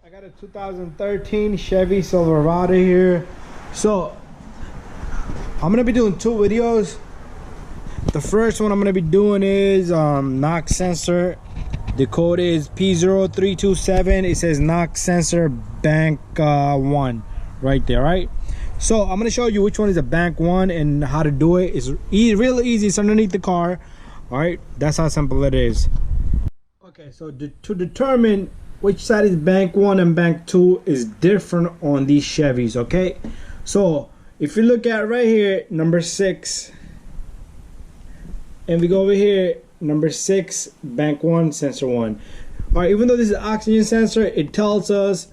I got a 2013 Chevy Silverado here. So I'm gonna be doing two videos. The first one I'm gonna be doing is knock sensor. The code is P0327. It says knock sensor bank 1 right there, right? So I'm gonna show you which one is a bank 1 and how to do it. It's real easy. It's underneath the car. All right, that's how simple it is. Okay, so to determine which side is bank 1 and bank 2 is different on these Chevys. Okay, so if you look at right here, number 6, and we go over here, number 6, bank 1, sensor 1. All right, even though this is oxygen sensor, it tells us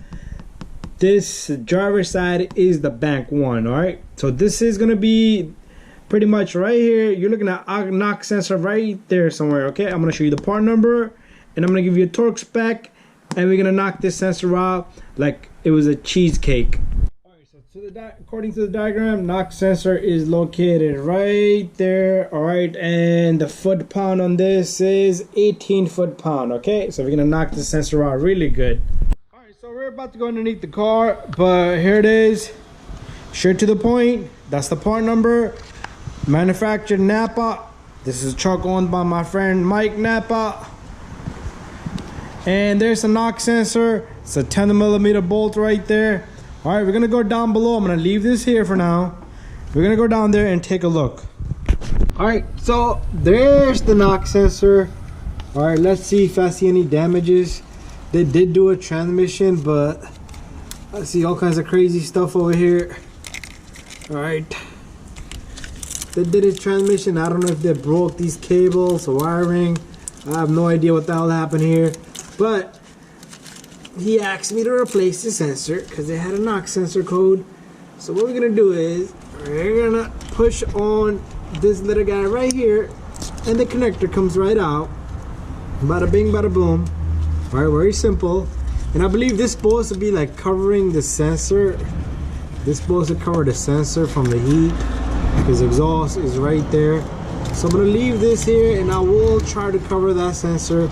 this driver side is the bank 1. All right, so this is gonna be pretty much right here. You're looking at knock sensor right there somewhere. Okay, I'm gonna show you the part number, and I'm gonna give you a torque spec, and we're gonna knock this sensor out like it was a cheesecake. All right, so according to the diagram, knock sensor is located right there. All right, and the foot-pound on this is 18 foot-pound. Okay, so we're gonna knock the sensor out really good. All right, so we're about to go underneath the car, but here it is, straight to the point. That's the part number. Manufactured Napa. This is a truck owned by my friend Mike Napa. And there's a knock sensor. It's a 10mm bolt right there. All right, we're gonna go down below. I'm gonna leave this here for now. We're gonna go down there and take a look. All right, so there's the knock sensor. All right, let's see if I see any damages. They did do a transmission, but I see all kinds of crazy stuff over here. All right, they did a transmission. I don't know if they broke these cables or wiring. I have no idea what the hell happened here, but he asked me to replace the sensor because they had a knock sensor code. So what we're gonna do is we're gonna push on this little guy right here, and the connector comes right out. Bada bing, bada boom. All right, very simple. And I believe this is supposed to be like covering the sensor. This is supposed to cover the sensor from the heat, because exhaust is right there. So I'm gonna leave this here, and I will try to cover that sensor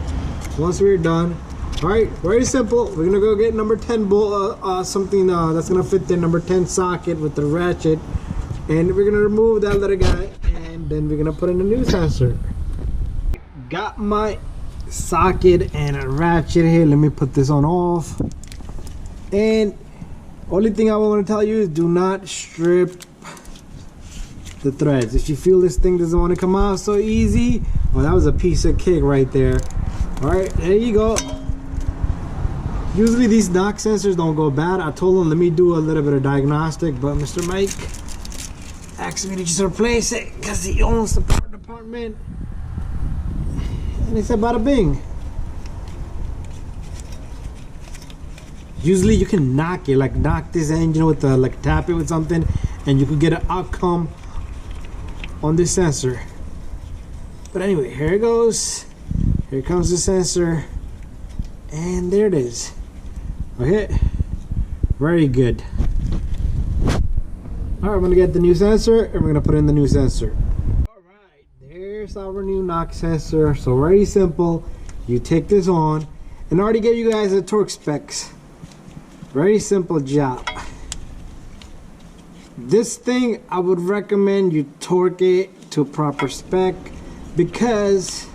once we're done. All right, very simple. We're gonna go get number 10 bolt, something that's gonna fit the number 10 socket with the ratchet, and we're gonna remove that little guy, and then we're gonna put in a new sensor. Got my socket and a ratchet here. Let me put this on off. And only thing I want to tell you is do not strip the threads. If you feel this thing doesn't want to come out so easy, well, that was a piece of cake right there. All right, there you go. Usually these knock sensors don't go bad. I told him let me do a little bit of diagnostic, but Mr. Mike asked me to just replace it because he owns the part department, and he said bada bing. Usually you can knock it, like knock this engine with the, like tap it with something, and you could get an outcome on this sensor. But anyway, here it goes. Here comes the sensor, and there it is. Okay, very good. All right, I'm gonna get the new sensor, and we're gonna put in the new sensor. All right, there's our new knock sensor. So very simple. You take this on, and I already gave you guys the torque specs. Very simple job. This thing, I would recommend you torque it to proper spec, because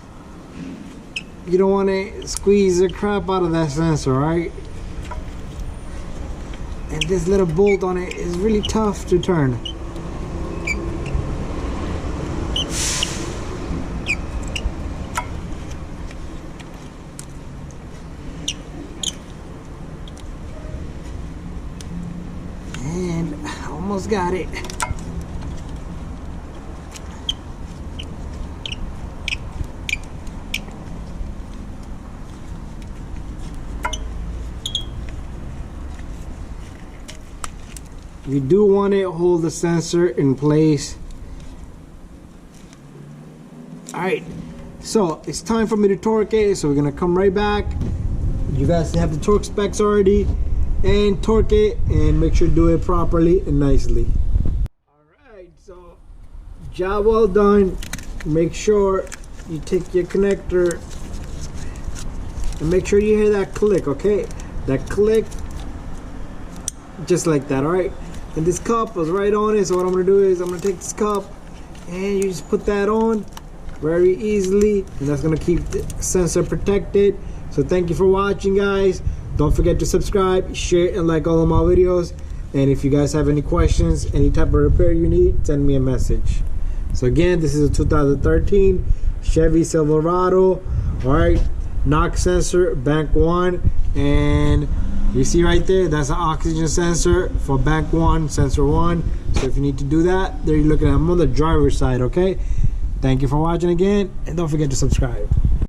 you don't want to squeeze the crap out of that sensor, right? And this little bolt on it is really tough to turn. And I almost got it. You do want to hold the sensor in place. All right, so it's time for me to torque it. So we're gonna come right back. You guys have the torque specs already, and torque it, and make sure to do it properly and nicely. All right, so job well done. Make sure you take your connector and make sure you hear that click, okay? that click just like that. All right, and this cup was right on it. So what I'm gonna do is I'm gonna take this cup and you just put that on very easily, and that's gonna keep the sensor protected. So thank you for watching, guys. Don't forget to subscribe, share, and like all of my videos. And if you guys have any questions, any type of repair you need, send me a message. So again, this is a 2013 Chevy Silverado. All right, knock sensor, bank 1, and you see right there, that's an oxygen sensor for bank 1, sensor 1. So if you need to do that, there you're looking at. I'm on the driver's side, okay? Thank you for watching again, and don't forget to subscribe.